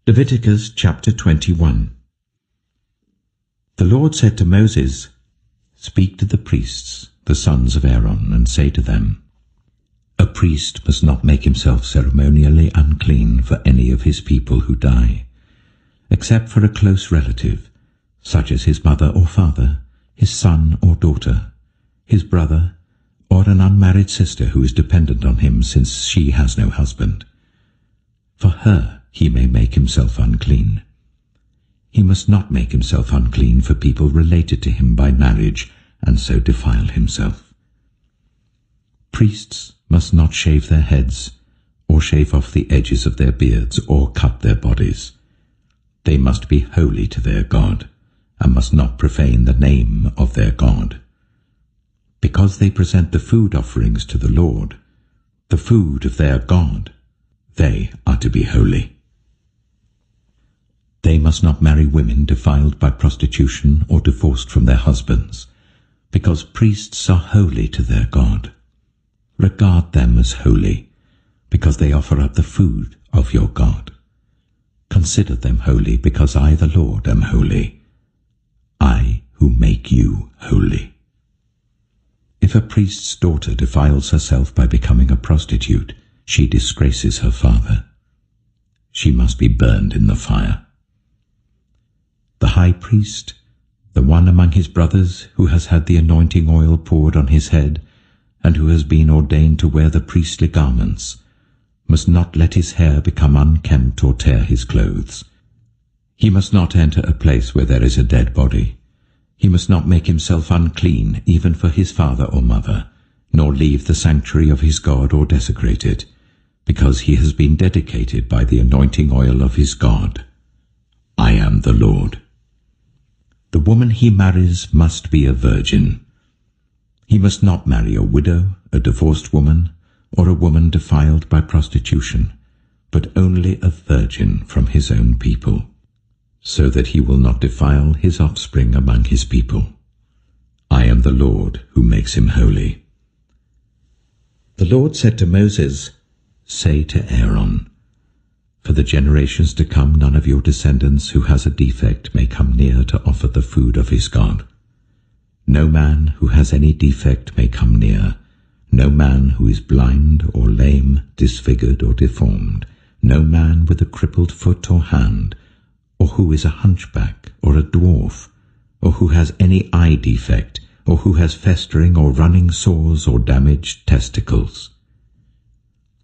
Leviticus chapter 21. The Lord said to Moses, "Speak to the priests, the sons of Aaron, and say to them, A priest must not make himself ceremonially unclean for any of his people who die, except for a close relative, such as his mother or father, his son or daughter, his brother, or an unmarried sister who is dependent on him since she has no husband. For her he may make himself unclean. He must not make himself unclean for people related to him by marriage, and so defile himself. Priests must not shave their heads, or shave off the edges of their beards, or cut their bodies. They must be holy to their God, and must not profane the name of their God. Because they present the food offerings to the Lord, the food of their God, they are to be holy. They must not marry women defiled by prostitution or divorced from their husbands, because priests are holy to their God. Regard them as holy, because they offer up the food of your God. Consider them holy, because I, the Lord, am holy, I who make you holy. If a priest's daughter defiles herself by becoming a prostitute, she disgraces her father. She must be burned in the fire. The high priest, the one among his brothers who has had the anointing oil poured on his head, and who has been ordained to wear the priestly garments, must not let his hair become unkempt or tear his clothes. He must not enter a place where there is a dead body. He must not make himself unclean even for his father or mother, nor leave the sanctuary of his God or desecrate it, because he has been dedicated by the anointing oil of his God. I am the Lord. The woman he marries must be a virgin. He must not marry a widow, a divorced woman, or a woman defiled by prostitution, but only a virgin from his own people, so that he will not defile his offspring among his people. I am the Lord who makes him holy. The Lord said to Moses, Say to Aaron, For the generations to come none of your descendants who has a defect may come near to offer the food of his God. No man who has any defect may come near, no man who is blind or lame, disfigured or deformed, no man with a crippled foot or hand, or who is a hunchback or a dwarf, or who has any eye defect, or who has festering or running sores or damaged testicles.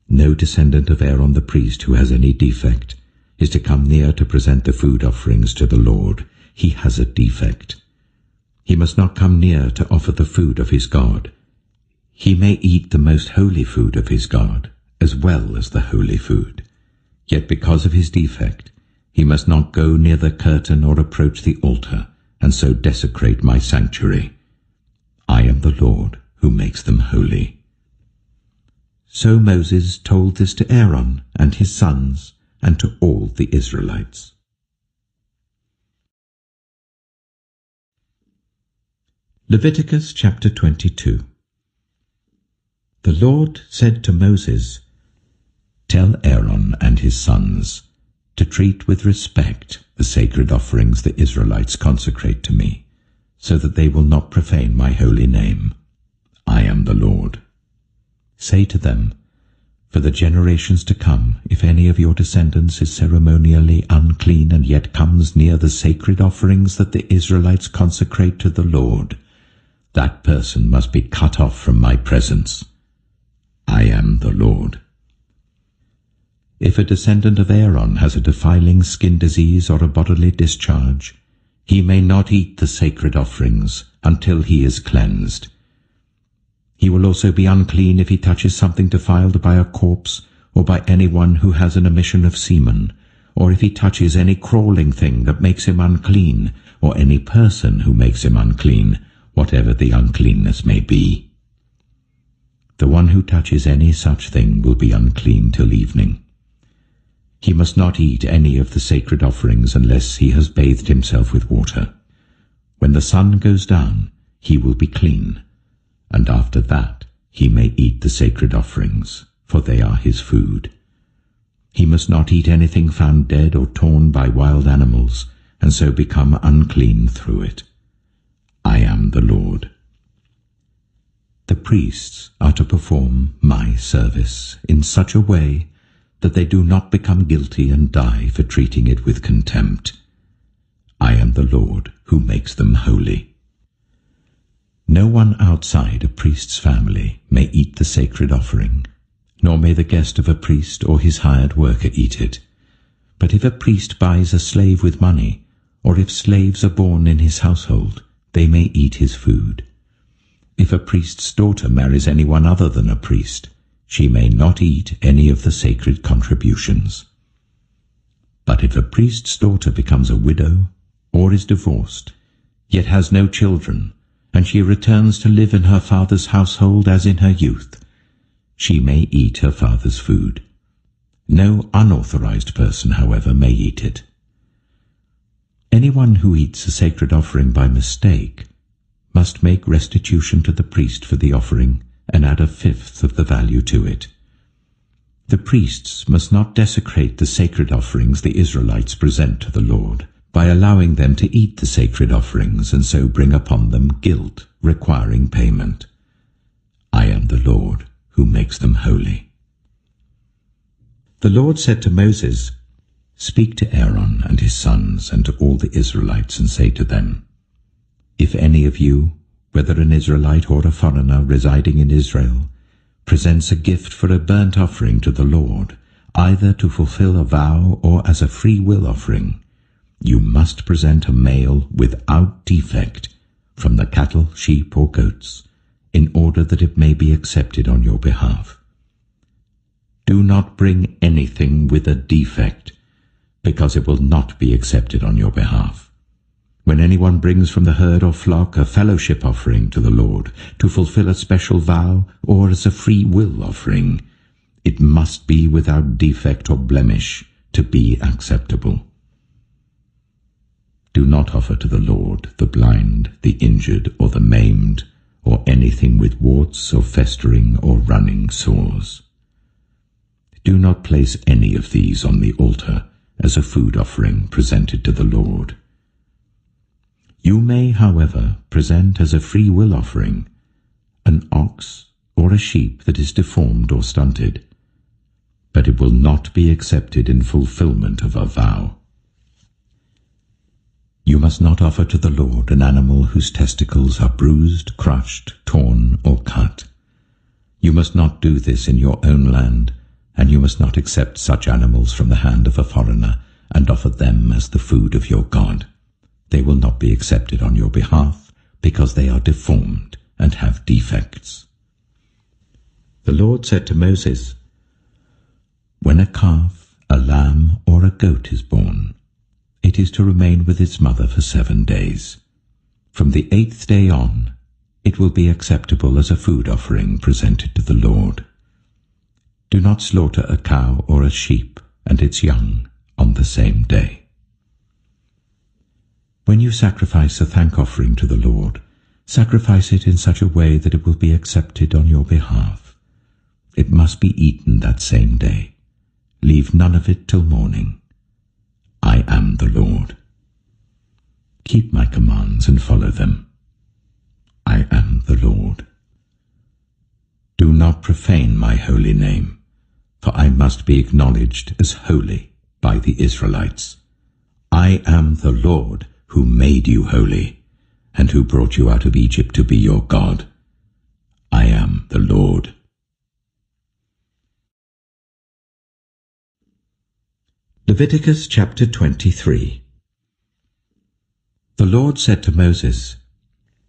No descendant of Aaron the priest who has any defect is to come near to present the food offerings to the Lord. He has a defect. He must not come near to offer the food of his God. He may eat the most holy food of his God, as well as the holy food. Yet because of his defect, he must not go near the curtain or approach the altar, and so desecrate my sanctuary. I am the Lord who makes them holy. So Moses told this to Aaron and his sons, and to all the Israelites. Leviticus chapter 22. The Lord said to Moses, Tell Aaron and his sons to treat with respect the sacred offerings the Israelites consecrate to me, so that they will not profane my holy name. I am the Lord. Say to them, For the generations to come, if any of your descendants is ceremonially unclean and yet comes near the sacred offerings that the Israelites consecrate to the Lord, that person must be cut off from my presence. I am the Lord. If a descendant of Aaron has a defiling skin disease or a bodily discharge, he may not eat the sacred offerings until he is cleansed. He will also be unclean if he touches something defiled by a corpse, or by anyone who has an emission of semen, or if he touches any crawling thing that makes him unclean, or any person who makes him unclean, whatever the uncleanness may be. The one who touches any such thing will be unclean till evening. He must not eat any of the sacred offerings unless he has bathed himself with water. When the sun goes down, he will be clean, and after that he may eat the sacred offerings, for they are his food. He must not eat anything found dead or torn by wild animals, and so become unclean through it. I am the Lord. The priests are to perform my service in such a way that they do not become guilty and die for treating it with contempt. I am the Lord who makes them holy. No one outside a priest's family may eat the sacred offering, nor may the guest of a priest or his hired worker eat it. But if a priest buys a slave with money, or if slaves are born in his household, they may eat his food. If a priest's daughter marries anyone other than a priest, she may not eat any of the sacred contributions. But if a priest's daughter becomes a widow, or is divorced, yet has no children, and she returns to live in her father's household as in her youth, she may eat her father's food. No unauthorized person, however, may eat it. Anyone who eats a sacred offering by mistake must make restitution to the priest for the offering and add 1/5 of the value to it. The priests must not desecrate the sacred offerings the Israelites present to the Lord by allowing them to eat the sacred offerings and so bring upon them guilt requiring payment. I am the Lord who makes them holy. The Lord said to Moses, "Speak to Aaron and his sons and to all the Israelites and say to them, if any of you, whether an Israelite or a foreigner residing in Israel, presents a gift for a burnt offering to the Lord, either to fulfill a vow or as a free will offering, you must present a male without defect from the cattle, sheep, or goats, in order that it may be accepted on your behalf. Do not bring anything with a defect, because it will not be accepted on your behalf. When anyone brings from the herd or flock a fellowship offering to the Lord to fulfill a special vow or as a free will offering, it must be without defect or blemish to be acceptable. Do not offer to the Lord the blind, the injured, or the maimed, or anything with warts or festering or running sores. Do not place any of these on the altar as a food offering presented to the Lord. You may, however, present as a free will offering an ox or a sheep that is deformed or stunted, but it will not be accepted in fulfillment of a vow. You must not offer to the Lord an animal whose testicles are bruised, crushed, torn, or cut. You must not do this in your own land, and you must not accept such animals from the hand of a foreigner and offer them as the food of your God. They will not be accepted on your behalf, because they are deformed and have defects. The Lord said to Moses, when a calf, a lamb, or a goat is born, it is to remain with its mother for 7 days. From the 8th day on, it will be acceptable as a food offering presented to the Lord. Do not slaughter a cow or a sheep and its young on the same day. When you sacrifice a thank offering to the Lord, sacrifice it in such a way that it will be accepted on your behalf. It must be eaten that same day. Leave none of it till morning. I am the Lord. Keep my commands and follow them. I am the Lord. Do not profane my holy name, for I must be acknowledged as holy by the Israelites. I am the Lord who made you holy, and who brought you out of Egypt to be your God. I am the Lord. Leviticus chapter 23. The Lord said to Moses,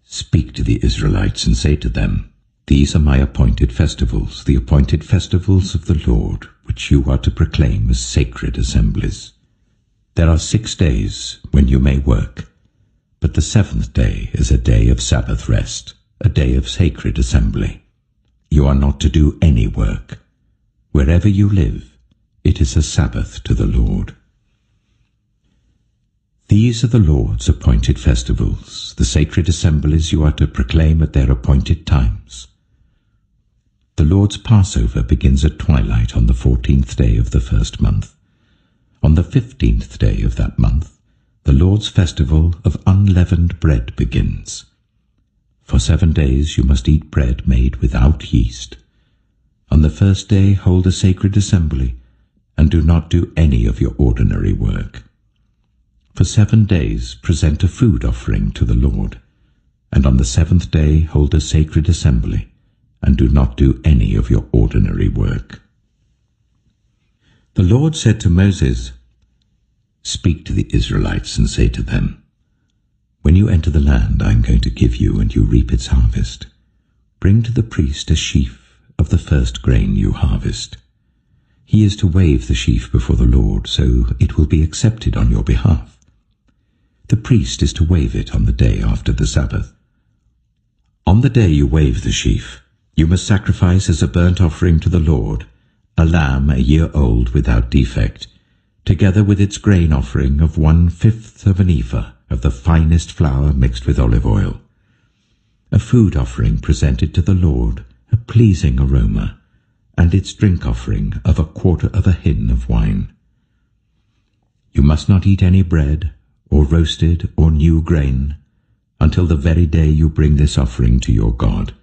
"Speak to the Israelites and say to them, these are my appointed festivals, the appointed festivals of the Lord, which you are to proclaim as sacred assemblies. There are 6 days when you may work, but the 7th day is a day of Sabbath rest, a day of sacred assembly. You are not to do any work. Wherever you live, it is a Sabbath to the Lord. These are the Lord's appointed festivals, the sacred assemblies you are to proclaim at their appointed times. The Lord's Passover begins at twilight on the 14th day of the first month. On the 15th day of that month, the Lord's festival of unleavened bread begins. For 7 days you must eat bread made without yeast. On the first day hold a sacred assembly, and do not do any of your ordinary work. For 7 days present a food offering to the Lord, and on the 7th day hold a sacred assembly, and do not do any of your ordinary work. The Lord said to Moses, "Speak to the Israelites and say to them, when you enter the land I am going to give you and you reap its harvest, bring to the priest a sheaf of the first grain you harvest. He is to wave the sheaf before the Lord, so it will be accepted on your behalf. The priest is to wave it on the day after the Sabbath. On the day you wave the sheaf, you must sacrifice as a burnt offering to the Lord a lamb 1 year old without defect, together with its grain offering of 1/5 of an ephah of the finest flour mixed with olive oil. A food offering presented to the Lord, a pleasing aroma, and its drink offering of 1/4 of a hin of wine. You must not eat any bread, or roasted or new grain, until the very day you bring this offering to your God.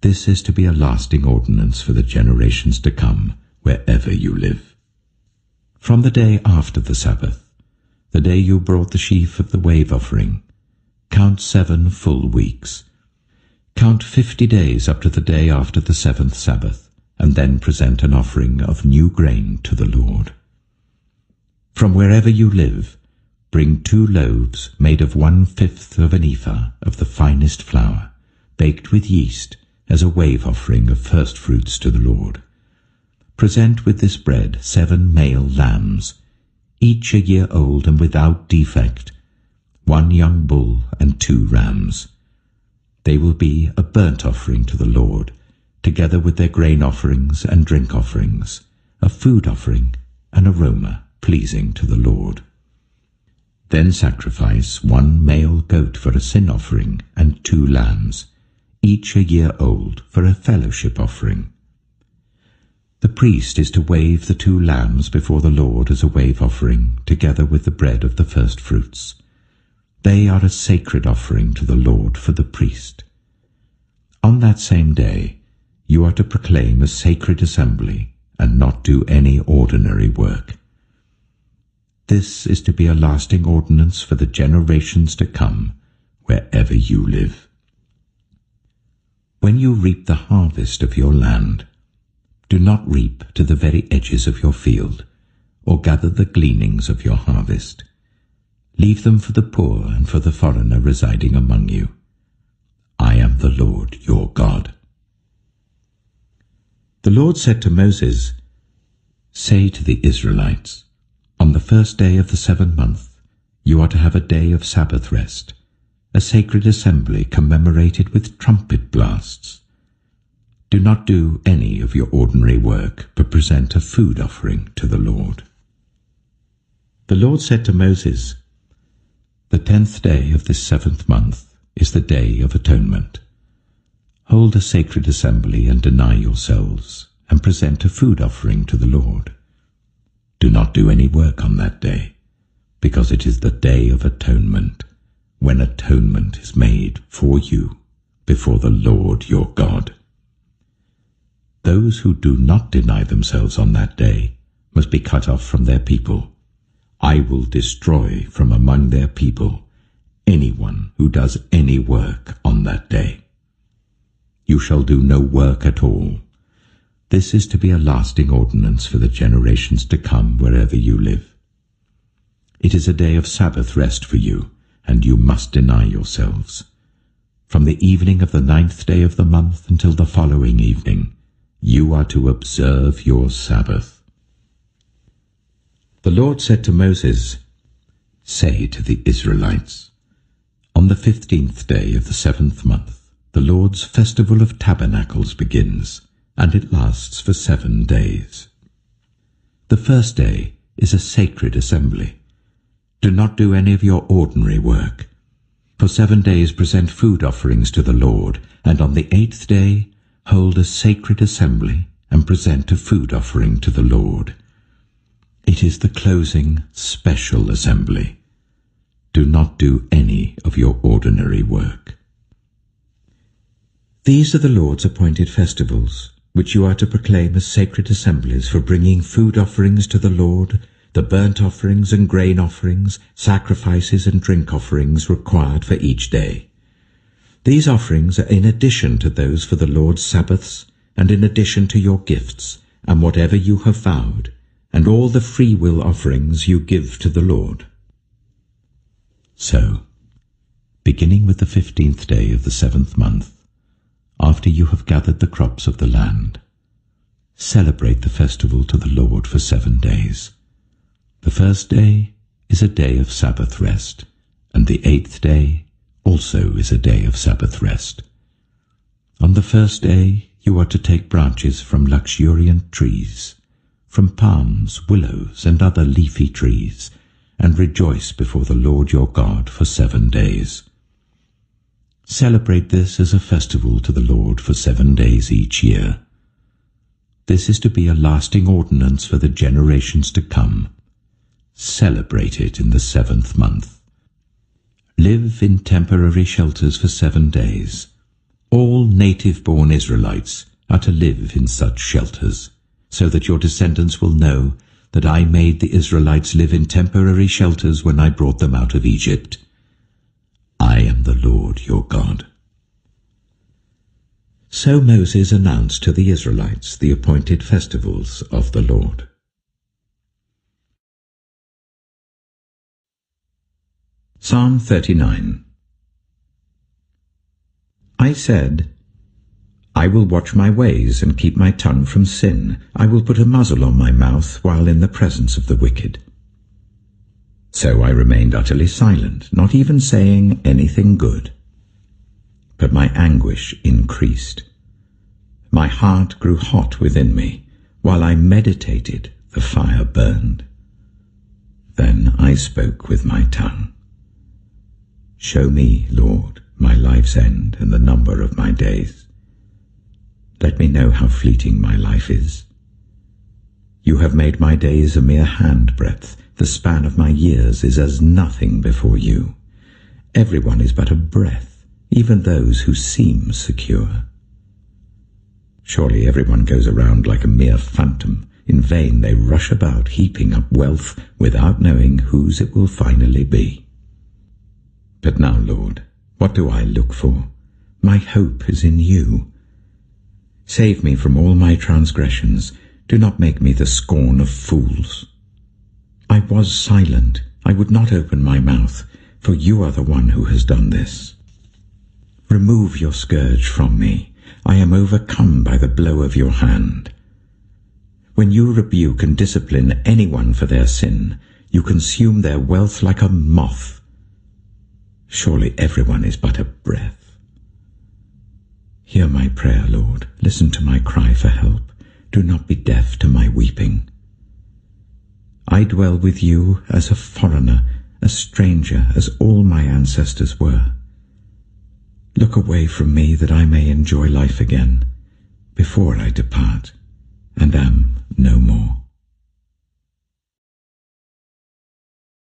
This is to be a lasting ordinance for the generations to come, wherever you live. From the day after the Sabbath, the day you brought the sheaf of the wave offering, count 7 full weeks. Count 50 days up to the day after the 7th Sabbath, and then present an offering of new grain to the Lord. From wherever you live, bring 2 loaves made of 1/5 of an ephah of the finest flour, baked with yeast, as a wave offering of first fruits to the Lord. Present with this bread 7 male lambs, each 1 year old and without defect, 1 young bull and 2 rams. They will be a burnt offering to the Lord, together with their grain offerings and drink offerings, a food offering, an aroma pleasing to the Lord. Then sacrifice 1 male goat for a sin offering and 2 lambs, each 1 year old, for a fellowship offering. The priest is to wave the 2 lambs before the Lord as a wave offering, together with the bread of the first fruits. They are a sacred offering to the Lord for the priest. On that same day, you are to proclaim a sacred assembly and not do any ordinary work. This is to be a lasting ordinance for the generations to come, wherever you live. When you reap the harvest of your land, do not reap to the very edges of your field, or gather the gleanings of your harvest. Leave them for the poor and for the foreigner residing among you. I am the Lord your God. The Lord said to Moses, "Say to the Israelites, on the first day of the 7th month, you are to have a day of Sabbath rest, a sacred assembly commemorated with trumpet blasts. Do not do any of your ordinary work, but present a food offering to the Lord." The Lord said to Moses, "The 10th day of this 7th month is the Day of Atonement. Hold a sacred assembly and deny yourselves, and present a food offering to the Lord. Do not do any work on that day, because it is the Day of Atonement, when atonement is made for you before the Lord your God. Those who do not deny themselves on that day must be cut off from their people. I will destroy from among their people anyone who does any work on that day. You shall do no work at all. This is to be a lasting ordinance for the generations to come wherever you live. It is a day of Sabbath rest for you, and you must deny yourselves. From the evening of the 9th day of the month until the following evening, you are to observe your Sabbath." The Lord said to Moses, "Say to the Israelites, on the 15th day of the 7th month, the Lord's festival of tabernacles begins, and it lasts for 7 days. The first day is a sacred assembly. Do not do any of your ordinary work. For 7 days present food offerings to the Lord, and on the 8th day hold a sacred assembly and present a food offering to the Lord. It is the closing special assembly. Do not do any of your ordinary work. These are the Lord's appointed festivals, which you are to proclaim as sacred assemblies for bringing food offerings to the Lord, the burnt offerings and grain offerings, sacrifices and drink offerings required for each day. These offerings are in addition to those for the Lord's Sabbaths, and in addition to your gifts, and whatever you have vowed, and all the freewill offerings you give to the Lord. So, beginning with the 15th day of the 7th month, after you have gathered the crops of the land, celebrate the festival to the Lord for 7 days. The first day is a day of Sabbath rest, and the 8th day also is a day of Sabbath rest. On the first day you are to take branches from luxuriant trees, from palms, willows, and other leafy trees, and rejoice before the Lord your God for 7 days. Celebrate this as a festival to the Lord for 7 days each year. This is to be a lasting ordinance for the generations to come. Celebrate it in the 7th month. Live in temporary shelters for 7 days. All native-born Israelites are to live in such shelters, so that your descendants will know that I made the Israelites live in temporary shelters when I brought them out of Egypt. I am the Lord your God. So Moses announced to the Israelites the appointed festivals of the Lord. Psalm 39. I said, I will watch my ways and keep my tongue from sin. I will put a muzzle on my mouth while in the presence of the wicked. So I remained utterly silent, not even saying anything good. But my anguish increased. My heart grew hot within me. While I meditated, the fire burned. Then I spoke with my tongue. Show me, Lord, my life's end and the number of my days. Let me know how fleeting my life is. You have made my days a mere handbreadth. The span of my years is as nothing before you. Everyone is but a breath, even those who seem secure. Surely everyone goes around like a mere phantom. In vain they rush about, heaping up wealth without knowing whose it will finally be. But now, Lord, what do I look for? My hope is in you. Save me from all my transgressions. Do not make me the scorn of fools. I was silent. I would not open my mouth, for you are the one who has done this. Remove your scourge from me. I am overcome by the blow of your hand. When you rebuke and discipline anyone for their sin, you consume their wealth like a moth. Surely everyone is but a breath. Hear my prayer, Lord. Listen to my cry for help. Do not be deaf to my weeping. I dwell with you as a foreigner, a stranger, as all my ancestors were. Look away from me that I may enjoy life again, before I depart, and am no more.